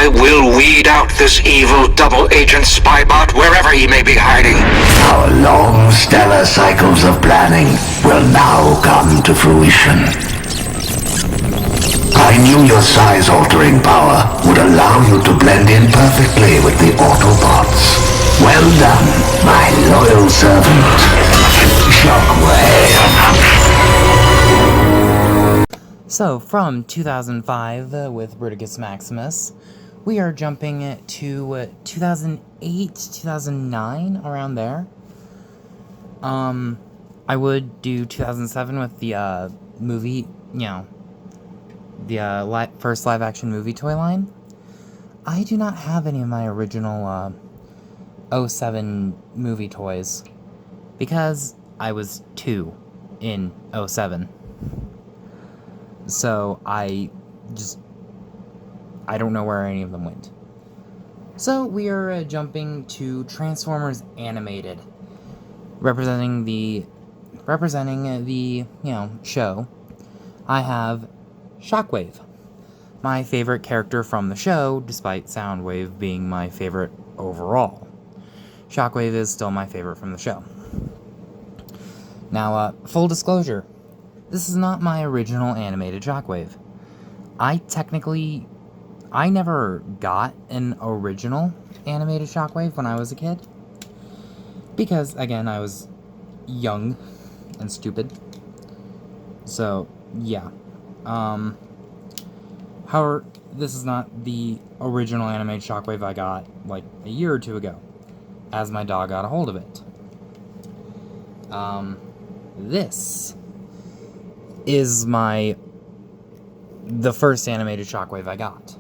I will weed out this evil double-agent spybot wherever he may be hiding. Our long stellar cycles of planning will now come to fruition. I knew your size-altering power would allow you to blend in perfectly with the Autobots. Well done, my loyal servant, Shockwave. So, from 2005 with Bruticus Maximus, we are jumping to 2008, 2009, around there. I would do 2007 with the movie, the first live-action movie toy line. I do not have any of my original 07 movie toys because I was 2 in 07. So I don't know where any of them went. So we are jumping to Transformers Animated, representing the show. I have Shockwave, my favorite character from the show, despite Soundwave being my favorite overall. Shockwave is still my favorite from the show. Now, full disclosure, this is not my original animated Shockwave. I never got an original animated Shockwave when I was a kid. Because, again, I was young and stupid. So, yeah. However, this is not the original animated Shockwave I got, like, a year or two ago, as my dog got a hold of it. This is the first animated Shockwave I got.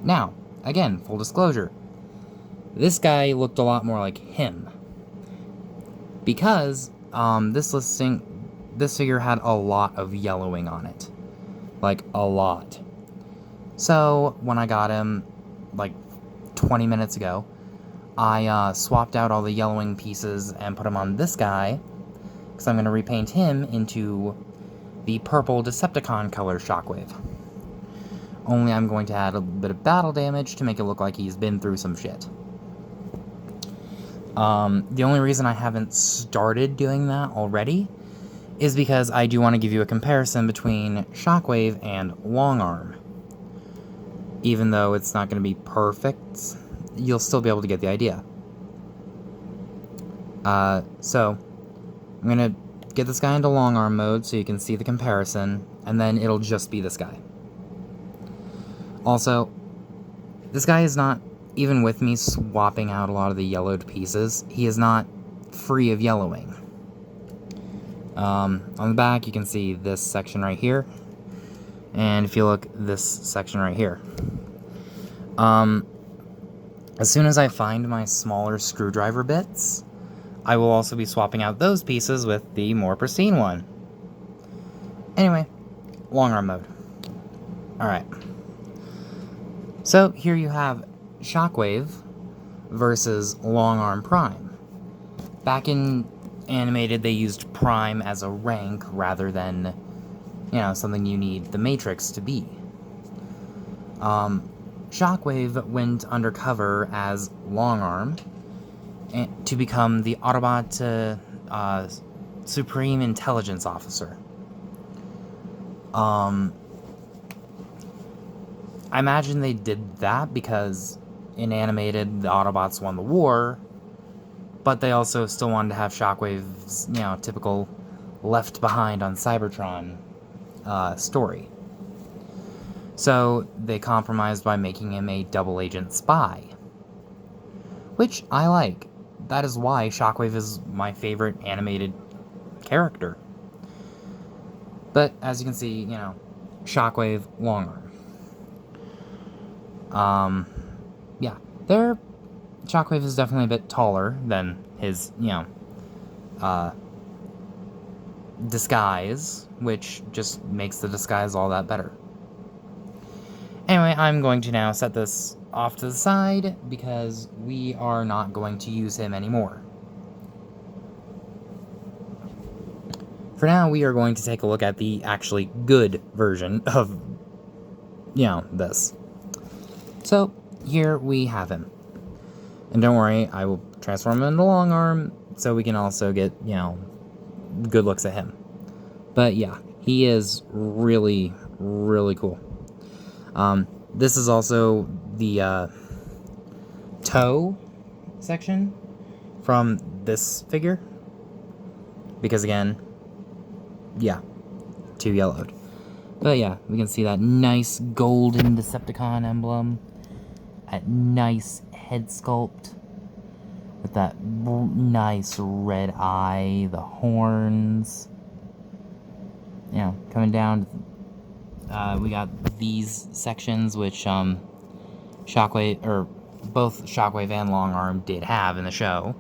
Now, again, full disclosure, this guy looked a lot more like him. Because, this figure had a lot of yellowing on it. Like, a lot. So, when I got him, like, 20 minutes ago, I swapped out all the yellowing pieces and put them on this guy, because I'm going to repaint him into the purple Decepticon color Shockwave. Only I'm going to add a bit of battle damage to make it look like he's been through some shit. The only reason I haven't started doing that already is because I do want to give you a comparison between Shockwave and Longarm. Even though it's not going to be perfect, you'll still be able to get the idea. So, I'm going to get this guy into Longarm mode so you can see the comparison, and then it'll just be this guy. Also, this guy is not, even with me swapping out a lot of the yellowed pieces, he is not free of yellowing. On the back, you can see this section right here, and if you look, this section right here. As soon as I find my smaller screwdriver bits, I will also be swapping out those pieces with the more pristine one. Anyway, Longarm mode. Alright. So, here you have Shockwave versus Longarm Prime. Back in Animated, they used Prime as a rank rather than, something you need the Matrix to be. Shockwave went undercover as Longarm to become the Autobot Supreme Intelligence Officer. I imagine they did that because in Animated, the Autobots won the war, but they also still wanted to have Shockwave's, typical left behind on Cybertron story. So they compromised by making him a double-agent spy, which I like. That is why Shockwave is my favorite animated character. But, as you can see, Shockwave, Longarm. Yeah, Shockwave is definitely a bit taller than his, disguise, which just makes the disguise all that better. Anyway, I'm going to now set this off to the side because we are not going to use him anymore. For now, we are going to take a look at the actually good version of, this. So, here we have him. And don't worry, I will transform him into Long Arm so we can also get, good looks at him. But yeah, he is really, really cool. This is also the toe section from this figure. Because again, yeah, too yellowed. But yeah, we can see that nice golden Decepticon emblem. That nice head sculpt. With that nice red eye, the horns. Yeah, coming down, we got these sections, which Shockwave, or both Shockwave and Long Arm did have in the show.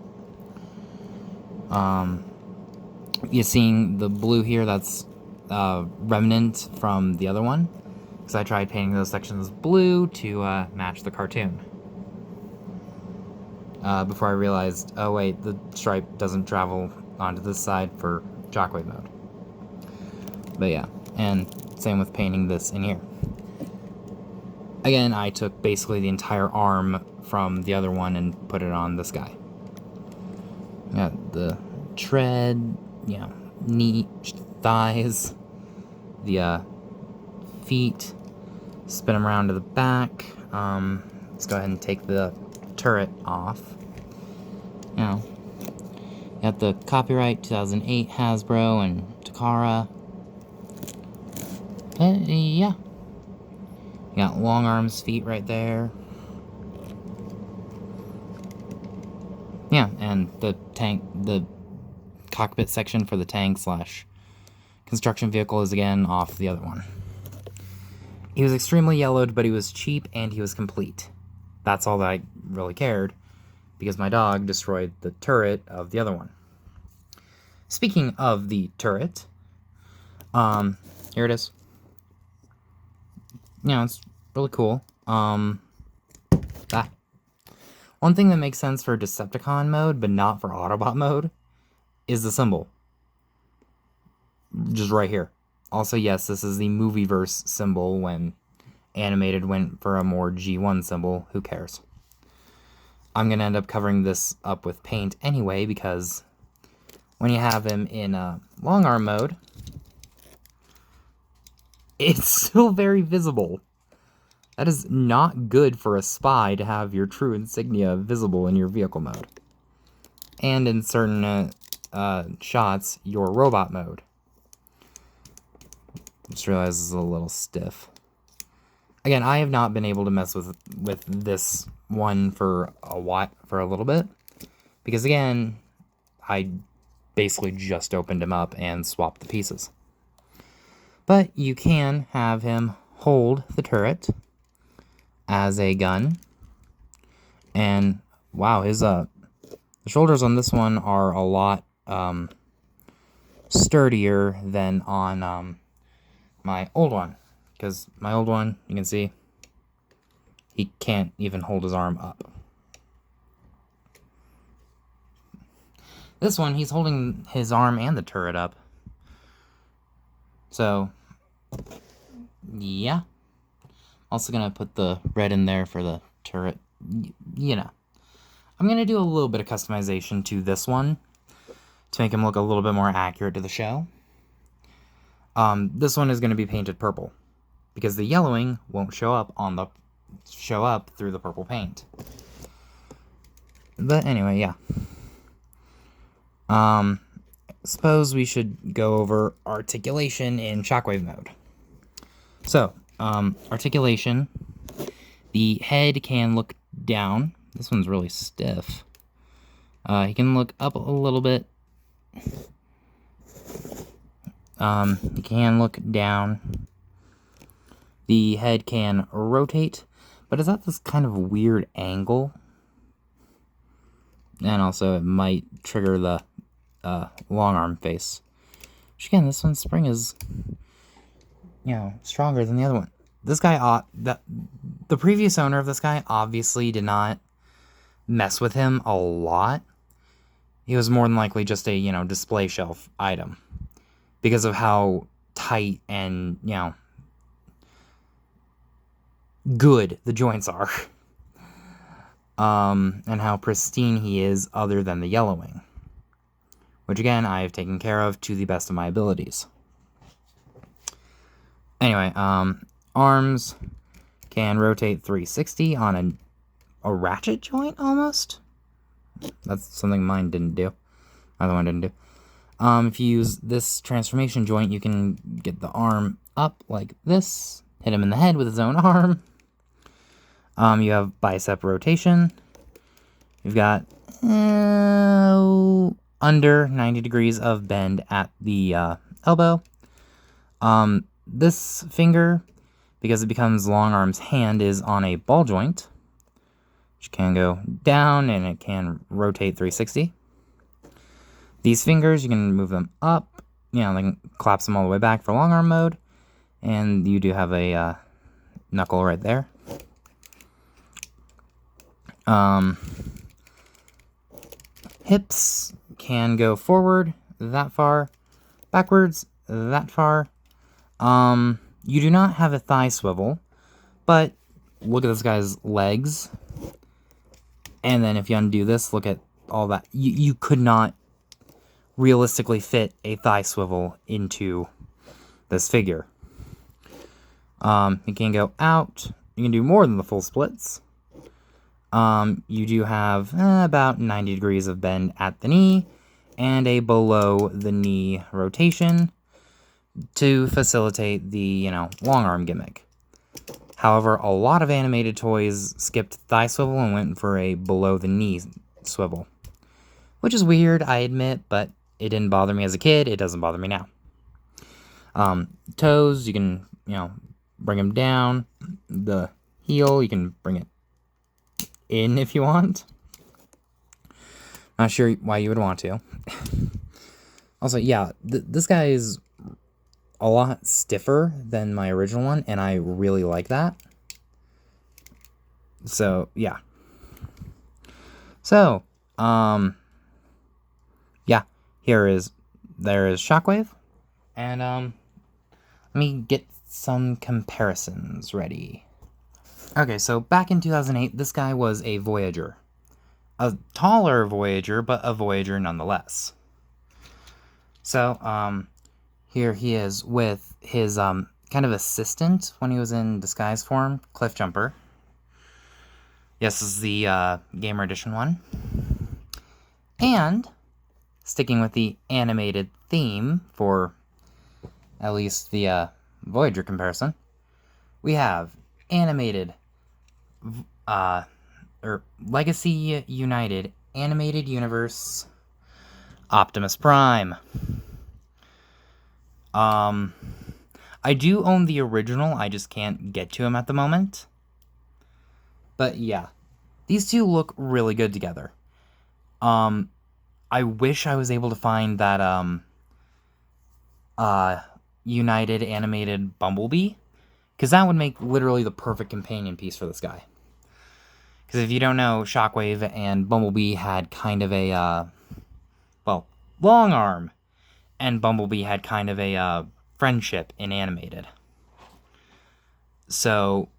You're seeing the blue here, that's remnant from the other one. Because I tried painting those sections blue to match the cartoon. Before I realized, oh wait, the stripe doesn't travel onto this side for Shockwave mode. But yeah, and same with painting this in here. Again, I took basically the entire arm from the other one and put it on this guy. Got the tread, knee, thighs, the feet, spin them around to the back. Let's go ahead and take the turret off. Got the copyright 2008 Hasbro and Takara. Yeah. You got Long Arm's feet right there. Yeah, and the cockpit section for the tank / construction vehicle is again off the other one. He was extremely yellowed, but he was cheap and he was complete. That's all that I really cared, because my dog destroyed the turret of the other one. Speaking of the turret, here it is. It's really cool. One thing that makes sense for Decepticon mode, but not for Autobot mode, is the symbol. Just right here. Also, yes, this is the Movieverse symbol when Animated went for a more G1 symbol. Who cares? I'm going to end up covering this up with paint anyway, because when you have him in Long Arm mode, it's still very visible. That is not good for a spy to have your true insignia visible in your vehicle mode. And in certain shots, your robot mode. Just realized it's a little stiff. Again, I have not been able to mess with this one for a little bit. Because again, I basically just opened him up and swapped the pieces. But you can have him hold the turret as a gun. And wow, his the shoulders on this one are a lot sturdier than on my old one. Because my old one, you can see, he can't even hold his arm up. This one, he's holding his arm and the turret up. So, yeah. Also gonna put the red in there for the turret. I'm gonna do a little bit of customization to this one to make him look a little bit more accurate to the show. This one is gonna be painted purple because the yellowing won't show up through the purple paint. But anyway, yeah. Suppose we should go over articulation in Shockwave mode. So, articulation, the head can look down. This one's really stiff. He can look up a little bit. He can look down. The head can rotate, but it's at this kind of weird angle. And also, it might trigger the long arm face. Which again, this one's spring is, stronger than the other one. This guy, the previous owner of this guy obviously did not mess with him a lot. He was more than likely just a, display shelf item. Because of how tight and, good the joints are. And how pristine he is other than the yellowing. Which again, I have taken care of to the best of my abilities. Anyway, arms can rotate 360 on a ratchet joint, almost. That's something mine didn't do. Other one didn't do. If you use this transformation joint, you can get the arm up like this, hit him in the head with his own arm. You have bicep rotation. You've got under 90 degrees of bend at the elbow. This finger, because it becomes long arm's hand, is on a ball joint, which can go down and it can rotate 360. These fingers, you can move them up, they can collapse them all the way back for long arm mode, and you do have a knuckle right there. Hips can go forward that far, backwards that far. You do not have a thigh swivel, but look at this guy's legs. And then if you undo this, look at all that. You could not realistically fit a thigh swivel into this figure. You can go out. You can do more than the full splits. You do have about 90 degrees of bend at the knee and a below the knee rotation to facilitate the, long arm gimmick. However, a lot of animated toys skipped thigh swivel and went for a below the knee swivel, which is weird, I admit, but it didn't bother me as a kid. It doesn't bother me now. Toes, you can, bring them down. The heel, you can bring it in if you want. Not sure why you would want to. Also, yeah, this guy is a lot stiffer than my original one, and I really like that. So, yeah. So, yeah, there is Shockwave, and let me get some comparisons ready. Okay, so back in 2008, this guy was a Voyager. A taller Voyager, but a Voyager nonetheless. So, here he is with his kind of assistant when he was in disguise form, Cliffjumper. Yes, this is the Gamer Edition one. And, sticking with the animated theme for at least the Voyager comparison, we have animated, or Legacy United Animated Universe Optimus Prime. I do own the original, I just can't get to him at the moment. But yeah, these two look really good together. I wish I was able to find that, United Animated Bumblebee, because that would make literally the perfect companion piece for this guy. Because if you don't know, Shockwave and Bumblebee had kind of a, long arm, and Bumblebee had kind of a friendship in Animated. So,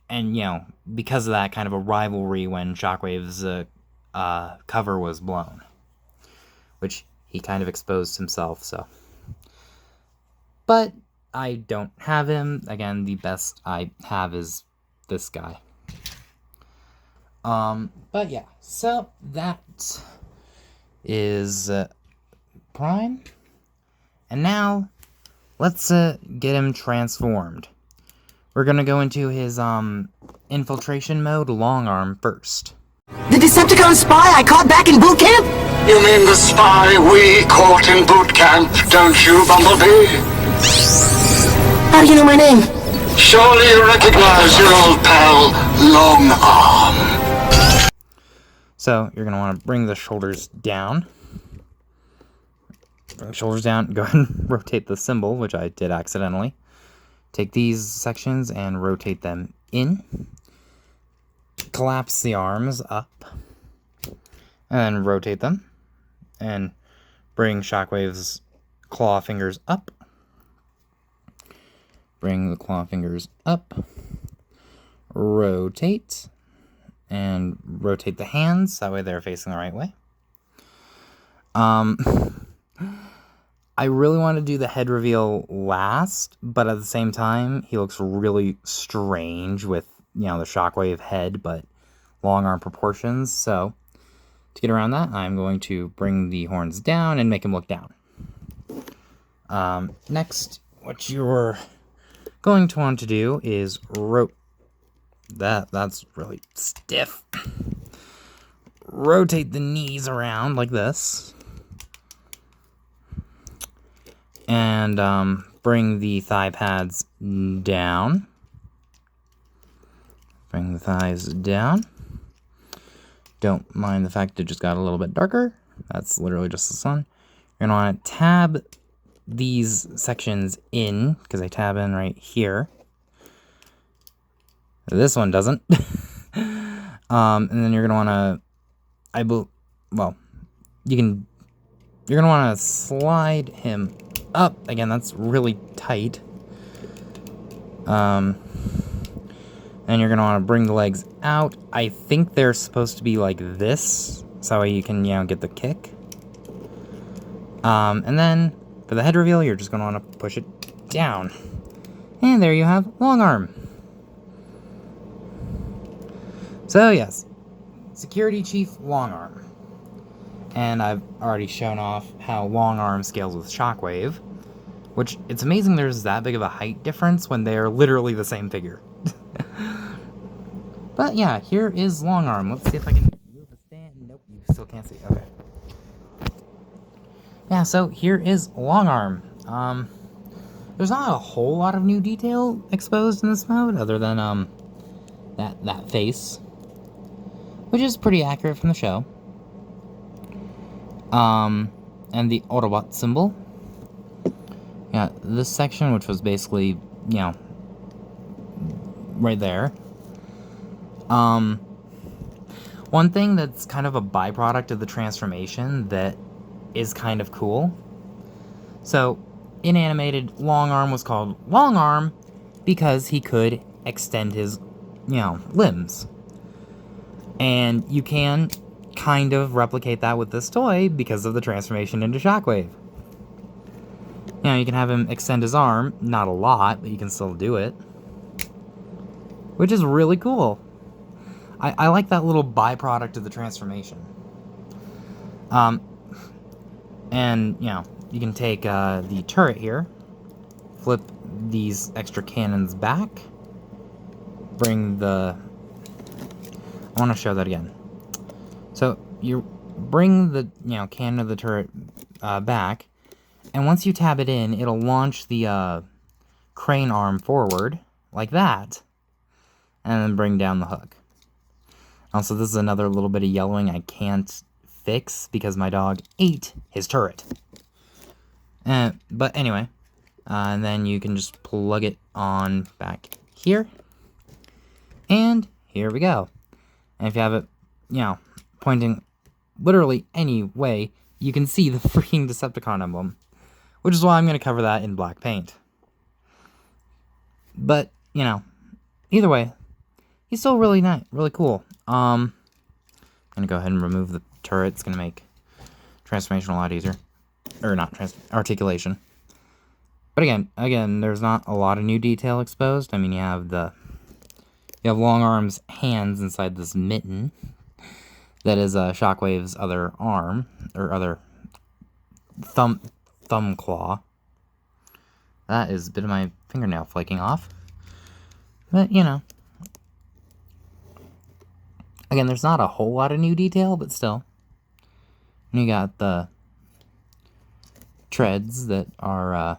and because of that, kind of a rivalry when Shockwave's cover was blown, which he kind of exposed himself, so. But I don't have him. Again, the best I have is this guy. But yeah, so that is Prime. And now, let's get him transformed. We're gonna go into his infiltration mode, long arm first. The Decepticon spy I caught back in boot camp? You mean the spy we caught in boot camp, don't you, Bumblebee? How do you know my name? Surely you recognize your old pal, Long Arm. So, you're going to want to bring the shoulders down. Bring the shoulders down. Go ahead and rotate the symbol, which I did accidentally. Take these sections and rotate them in. Collapse the arms up. And then rotate them. And bring Shockwave's claw fingers up. Bring the claw fingers up. rotate, and rotate the hands, that way they're facing the right way. I really want to do the head reveal last, but at the same time, he looks really strange with, the Shockwave head, but long arm proportions. So, to get around that, I'm going to bring the horns down and make him look down. Next, what you're going to want to do is that's really stiff. Rotate the knees around like this. And bring the thigh pads down. Bring the thighs down. Don't mind the fact it just got a little bit darker. That's literally just the sun. You're going to want to tab these sections in, because they tab in right here. This one doesn't. And then you're going to want to, you're going to want to slide him up. Again, that's really tight. And you're going to want to bring the legs out. I think they're supposed to be like this, so that way you can, get the kick. And then, for the head reveal, you're just going to want to push it down. And there you have long arm. So, yes. Security Chief Long Arm. And I've already shown off how long arm scales with Shockwave. Which, it's amazing there's that big of a height difference when they're literally the same figure. But yeah, here is long arm. Let's see if I can move the stand. Nope, you still can't see. Okay. Yeah, so here is long arm. There's not a whole lot of new detail exposed in this mode, other than that face, which is pretty accurate from the show. And the Autobot symbol. Yeah, this section, which was basically, right there. One thing that's kind of a byproduct of the transformation that is kind of cool. So, in animated, Long Arm was called Long Arm because he could extend his, limbs. And you can kind of replicate that with this toy because of the transformation into Shockwave. You can have him extend his arm, not a lot, but you can still do it. Which is really cool. I like that little byproduct of the transformation. And, you can take the turret here, flip these extra cannons back, bring the... I want to show that again. So, you bring the, cannon of the turret back, and once you tab it in, it'll launch the crane arm forward, like that, and then bring down the hook. Also, this is another little bit of yellowing I can't fix because my dog ate his turret. But anyway, and then you can just plug it on back here. And here we go. And if you have it, pointing literally any way, you can see the freaking Decepticon emblem. Which is why I'm going to cover that in black paint. But, either way, he's still really nice, really cool. I'm going to go ahead and remove the turret. It's going to make transformation a lot easier. Or not, articulation. But again, there's not a lot of new detail exposed. I mean, you have Long Arm's hands inside this mitten. That is Shockwave's other arm, or other thumb claw. That is a bit of my fingernail flaking off. But, again, there's not a whole lot of new detail, but still. And you got the treads that are,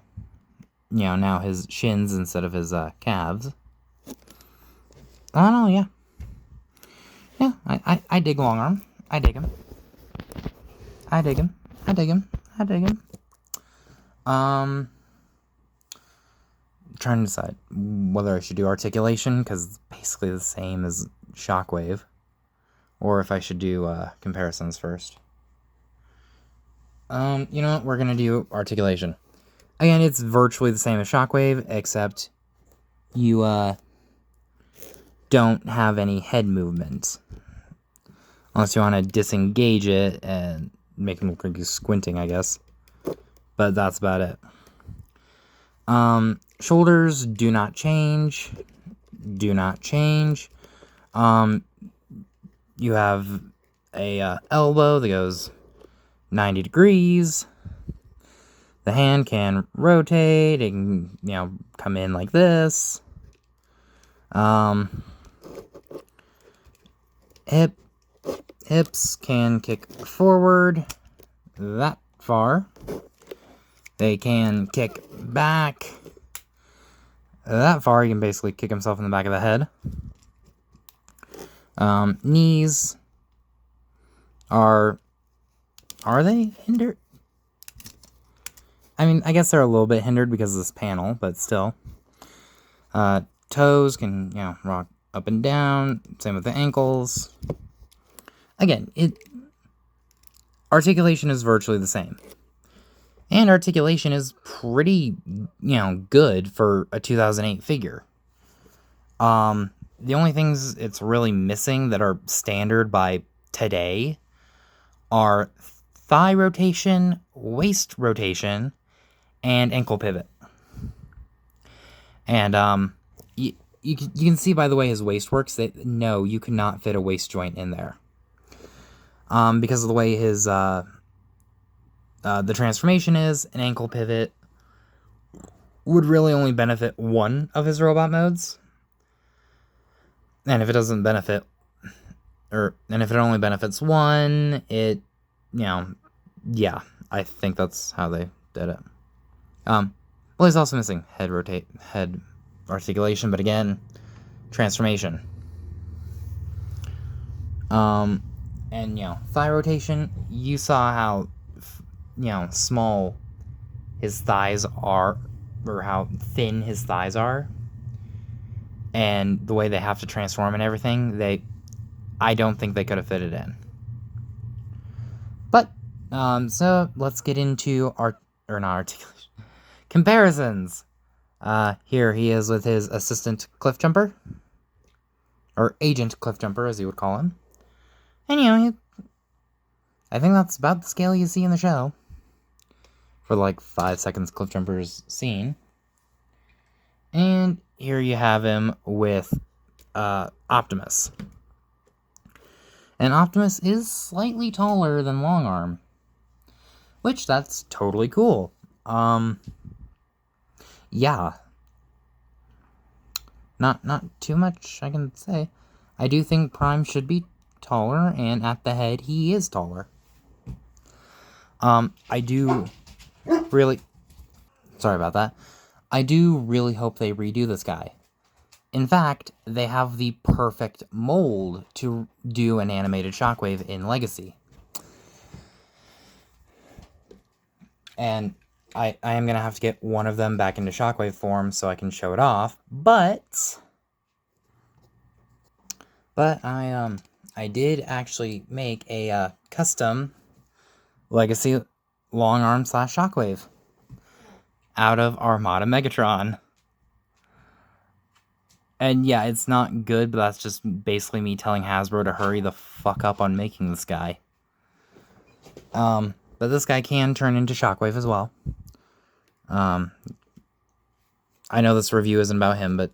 now his shins instead of his calves. I don't know, yeah. Yeah, I dig Long Arm. I dig him. I dig him. I dig him. I dig him. Trying to decide whether I should do articulation, because it's basically the same as Shockwave, or if I should do comparisons first. You know what? We're gonna do articulation. Again, it's virtually the same as Shockwave, except you don't have any head movement. Unless you want to disengage it and make him look like he's squinting, I guess. But that's about it. Shoulders do not change. Do not change. You have a elbow that goes 90 degrees. The hand can rotate. It can, come in like this. Hips can kick forward that far. They can kick back that far. You can basically kick himself in the back of the head. Knees are they hindered? I mean, I guess they're a little bit hindered because of this panel, but still. Toes can, rock up and down. Same with the ankles. Again, articulation is virtually the same. And articulation is pretty, good for a 2008 figure. The only things it's really missing that are standard by today are thigh rotation, waist rotation, and ankle pivot. And you can see by the way his waist works that no, you cannot fit a waist joint in there. Because of the way his the transformation is, an ankle pivot would really only benefit one of his robot modes. And if it doesn't benefit, and if it only benefits one, yeah, I think that's how they did it. Well, he's also missing head articulation, but again, transformation. And, thigh rotation, you saw how, small his thighs are, or how thin his thighs are. And the way they have to transform and everything, I don't think they could have fit it in. But, so let's get into comparisons. Here he is with his assistant Cliffjumper. Or Agent Cliffjumper, as you would call him. And, I think that's about the scale you see in the show. For like 5 seconds Cliffjumper's scene. And here you have him with Optimus. And Optimus is slightly taller than Longarm. Which, that's totally cool. Yeah. Not too much I can say. I do think Prime should be taller, and at the head, he is taller. I do really... Sorry about that. I do really hope they redo this guy. In fact, they have the perfect mold to do an animated Shockwave in Legacy. And I am going to have to get one of them back into Shockwave form so I can show it off. But I did actually make a custom Legacy Longarm / Shockwave out of Armada Megatron. And yeah, it's not good, but that's just basically me telling Hasbro to hurry the fuck up on making this guy. But this guy can turn into Shockwave as well. I know this review isn't about him, but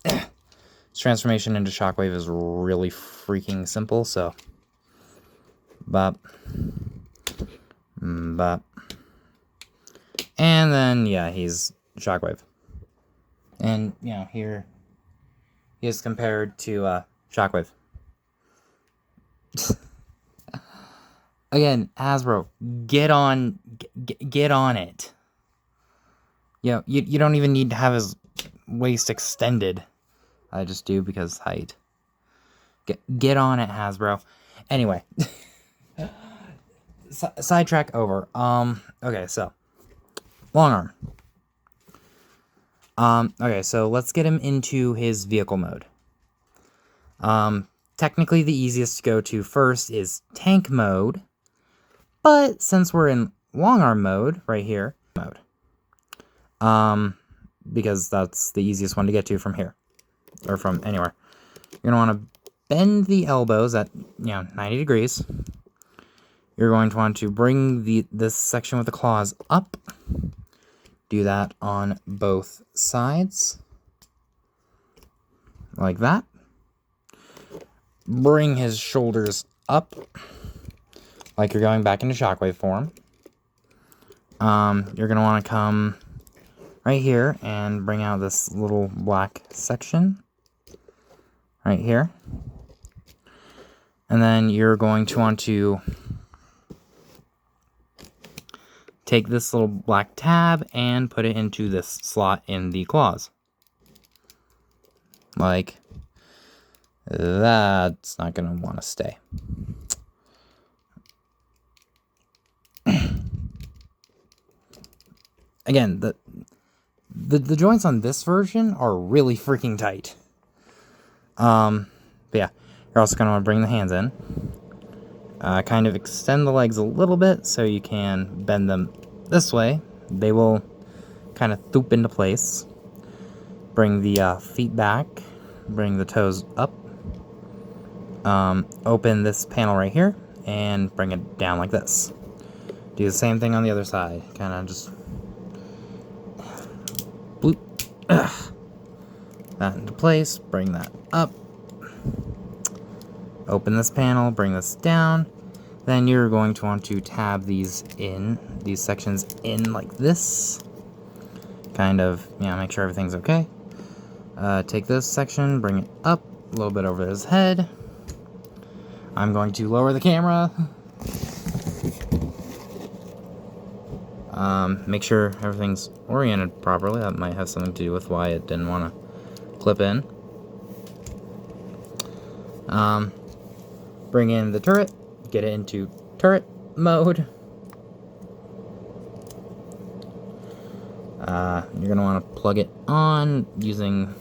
his transformation into Shockwave is really freaking simple, so... Bop. Bop. And then, yeah, he's Shockwave. And, here he is compared to Shockwave. Again, Hasbro, get on it. You don't even need to have his waist extended. I just do because height. Get on it, Hasbro. Anyway. Sidetrack over. Okay, so. Longarm. Okay, so let's get him into his vehicle mode. Technically the easiest to go to first is tank mode. But since we're in Longarm mode, right here, because that's the easiest one to get to from here. or from anywhere. You're going to want to bend the elbows at 90 degrees. You're going to want to bring this section with the claws up. Do that on both sides. Like that. Bring his shoulders up. Like you're going back into Shockwave form. You're going to want to come right here and bring out this little black section. Right here. And then you're going to want to take this little black tab and put it into this slot in the claws. Like, that's not going to want to stay. Again, the joints on this version are really freaking tight. But yeah, you're also going to want to bring the hands in. Kind of extend the legs a little bit so you can bend them this way. They will kind of thoop into place. Bring the feet back. Bring the toes up. Open this panel right here and bring it down like this. Do the same thing on the other side. Kind of just bloop. That into place. Bring that up. Open this panel, bring this down. Then you're going to want to tab these sections in like this. Kind of, make sure everything's okay. Take this section, bring it up a little bit over his head. I'm going to lower the camera. Make sure everything's oriented properly. That might have something to do with why it didn't want to clip in. Bring in the turret, get it into turret mode. You're going to want to plug it on using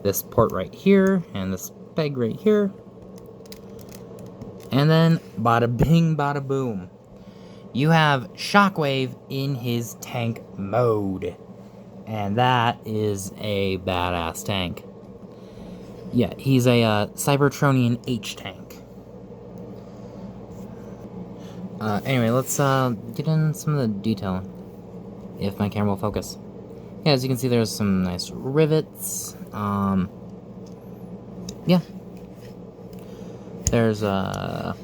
this port right here and this peg right here. And then bada bing, bada boom. You have Shockwave in his tank mode. And that is a badass tank. Yeah, he's a Cybertronian H-tank. Anyway, let's get in some of the detail, if my camera will focus. Yeah, as you can see, there's some nice rivets. Yeah. There's a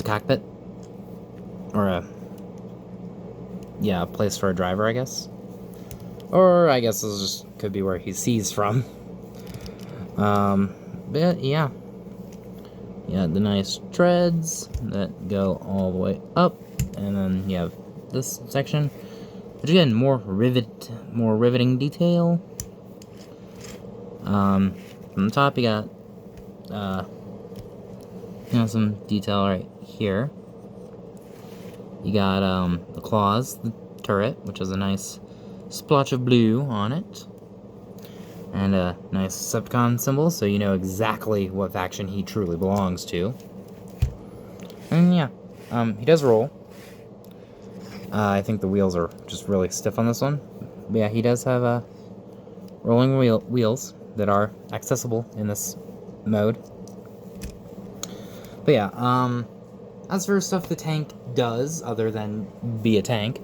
cockpit. Or a place for a driver, I guess. Or I guess this just could be where he sees from. But yeah. Yeah, the nice treads that go all the way up, and then you have this section, which again, more riveting detail. From the top, you got, some detail right here. You got the claws, the turret, which has a nice splotch of blue on it. And a nice Decepticon symbol, so you know exactly what faction he truly belongs to. And yeah, he does roll. I think the wheels are just really stiff on this one. But yeah, he does have rolling wheels that are accessible in this mode. But yeah, as for stuff the tank does, other than be a tank,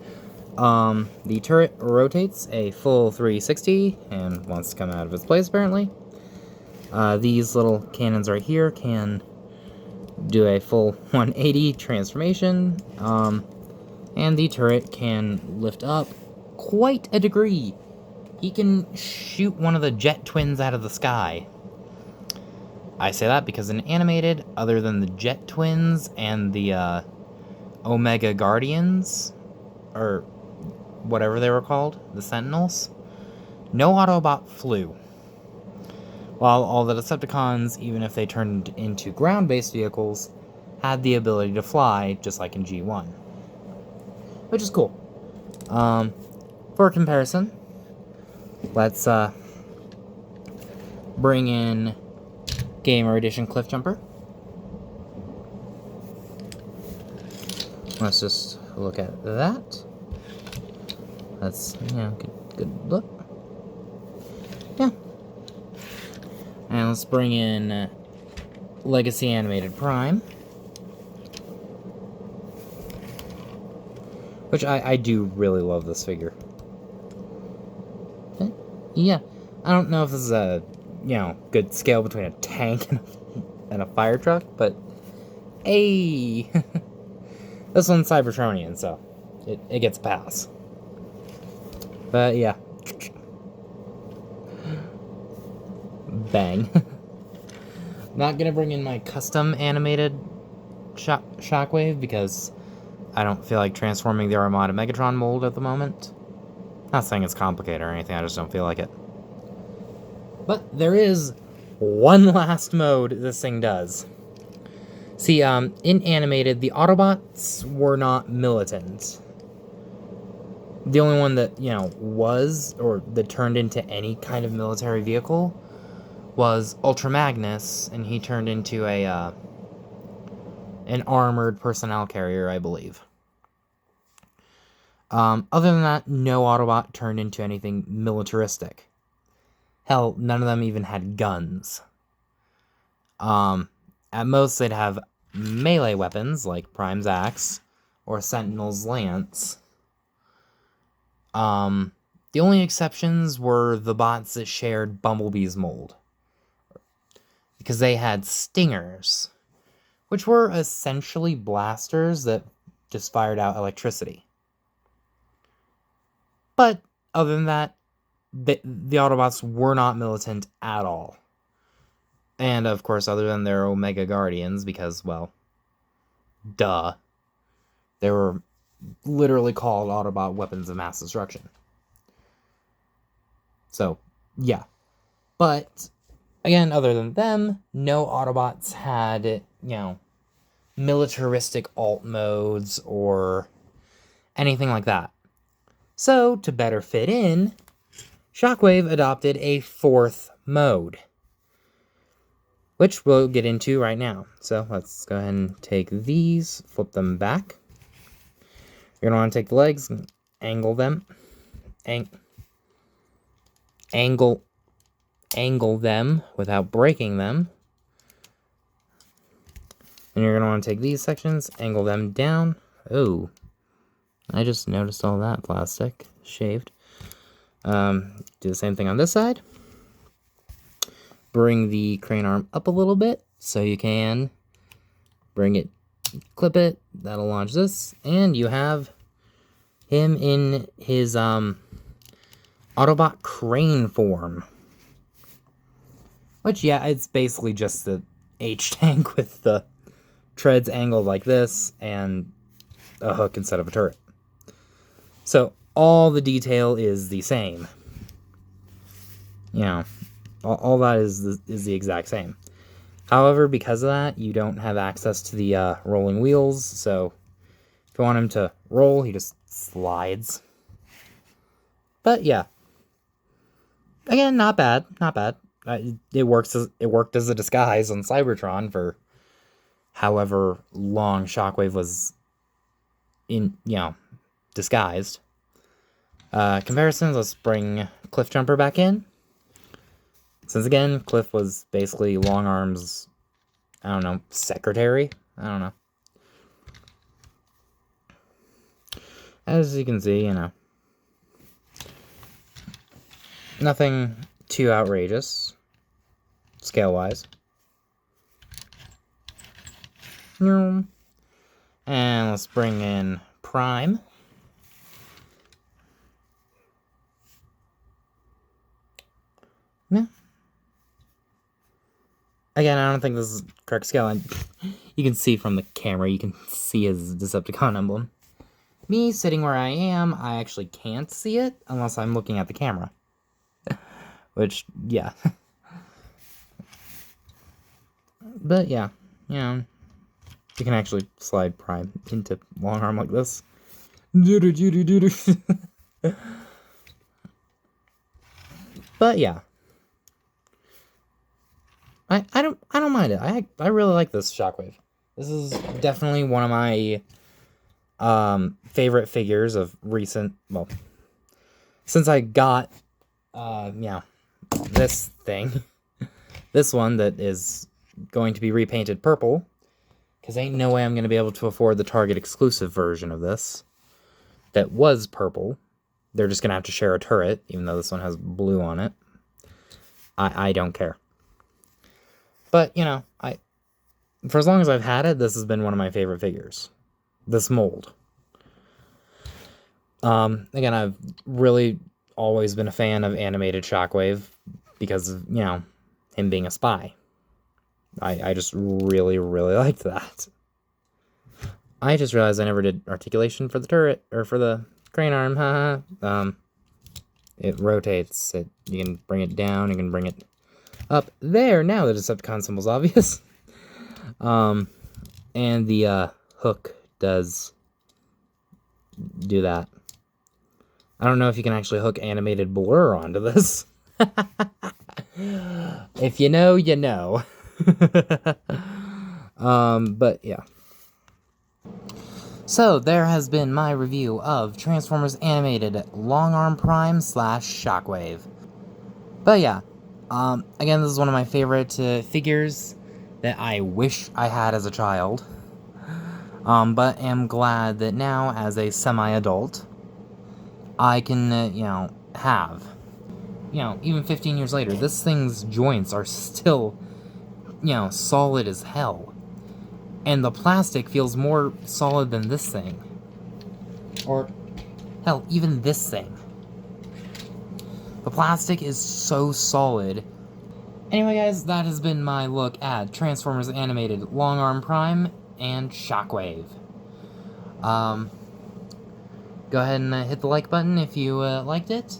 the turret rotates a full 360 and wants to come out of its place, apparently. These little cannons right here can do a full 180 transformation, and the turret can lift up quite a degree. He can shoot one of the jet twins out of the sky. I say that because in Animated, other than the jet twins and the Omega Guardians, or whatever they were called, the Sentinels, no Autobot flew. While all the Decepticons, even if they turned into ground-based vehicles, had the ability to fly, just like in G1. Which is cool. For comparison, let's bring in Gamer Edition Cliffjumper. Let's just look at that. That's, good look. Yeah. And let's bring in Legacy Animated Prime. Which I do really love this figure. Yeah, I don't know if this is a, good scale between a tank and a fire truck, but hey, this one's Cybertronian, so it gets a pass. But yeah. Bang. Not gonna bring in my custom animated Shockwave because I don't feel like transforming the Armada Megatron mold at the moment. Not saying it's complicated or anything, I just don't feel like it. But there is one last mode this thing does. See, in Animated, the Autobots were not militant. The only one that, was, or that turned into any kind of military vehicle was Ultra Magnus, and he turned into an armored personnel carrier, I believe. Other than that, no Autobot turned into anything militaristic. Hell, none of them even had guns. At most, they'd have melee weapons, like Prime's Axe, or Sentinel's Lance. The only exceptions were the bots that shared Bumblebee's mold, because they had stingers, which were essentially blasters that just fired out electricity. But other than that, the Autobots were not militant at all. And of course, other than their Omega Guardians, because, well, duh. They were literally called Autobot weapons of mass destruction. So, yeah. But, again, other than them, no Autobots had, militaristic alt modes or anything like that. So, to better fit in, Shockwave adopted a fourth mode, which we'll get into right now. So, let's go ahead and take these, flip them back. You're going to want to take the legs and angle them. Angle them without breaking them. And you're going to want to take these sections, angle them down. Oh, I just noticed all that plastic shaved. Do the same thing on this side. Bring the crane arm up a little bit so you can bring it, clip it. That'll launch this, and you have him in his Autobot crane form. Which, yeah, it's basically just the H-tank with the treads angled like this and a hook instead of a turret. So, all the detail is the same. All that is the exact same. However, because of that, you don't have access to the rolling wheels, so if you want him to roll, he just slides. But, yeah. Again, not bad. It worked as a disguise on Cybertron for however long Shockwave was disguised. Comparisons, let's bring Cliffjumper back in. Since again, Cliff was basically Long Arm's, secretary? I don't know. As you can see, nothing too outrageous, scale-wise. And let's bring in Prime. Yeah. Again, I don't think this is correct scale. And you can see from the camera, you can see his Decepticon emblem. Me sitting where I am, I actually can't see it unless I'm looking at the camera. Which, yeah. But yeah, you can actually slide Prime into Long Arm like this. But yeah. I don't mind it. I really like this Shockwave. This is definitely one of my favorite figures of recent, well, since I got this thing, This one that is going to be repainted purple, because ain't no way I'm going to be able to afford the Target exclusive version of this that was purple. They're just going to have to share a turret, even though this one has blue on it. I don't care. But, you know, for as long as I've had it, this has been one of my favorite figures. This mold. Again, I've really always been a fan of Animated Shockwave because of, you know, him being a spy. I just really, really liked that. I just realized I never did articulation for the turret, or for the crane arm, haha. It rotates. You can bring it down, you can bring it up. There, now the Decepticon symbol's obvious. And the hook does do that. I don't know if you can actually hook animated blur onto this. If you know, you know. But yeah. So, there has been my review of Transformers Animated Long Arm Prime / Shockwave. But yeah, again, this is one of my favorite figures that I wish I had as a child. But am glad that now, as a semi-adult, I can, you know, have. You know, even 15 years later, this thing's joints are still, you know, solid as hell. And the plastic feels more solid than this thing. Or, hell, even this thing. The plastic is so solid. Anyway, guys, that has been my look at Transformers Animated Long Arm Prime and Shockwave. Go ahead and hit the like button if you liked it.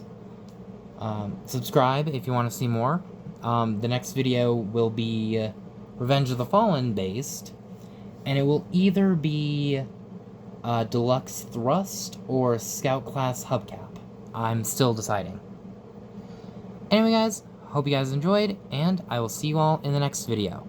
Subscribe if you want to see more. The next video will be Revenge of the Fallen based, and it will either be Deluxe Thrust or Scout Class Hubcap. I'm still deciding. Anyway, guys, hope you guys enjoyed, and I will see you all in the next video.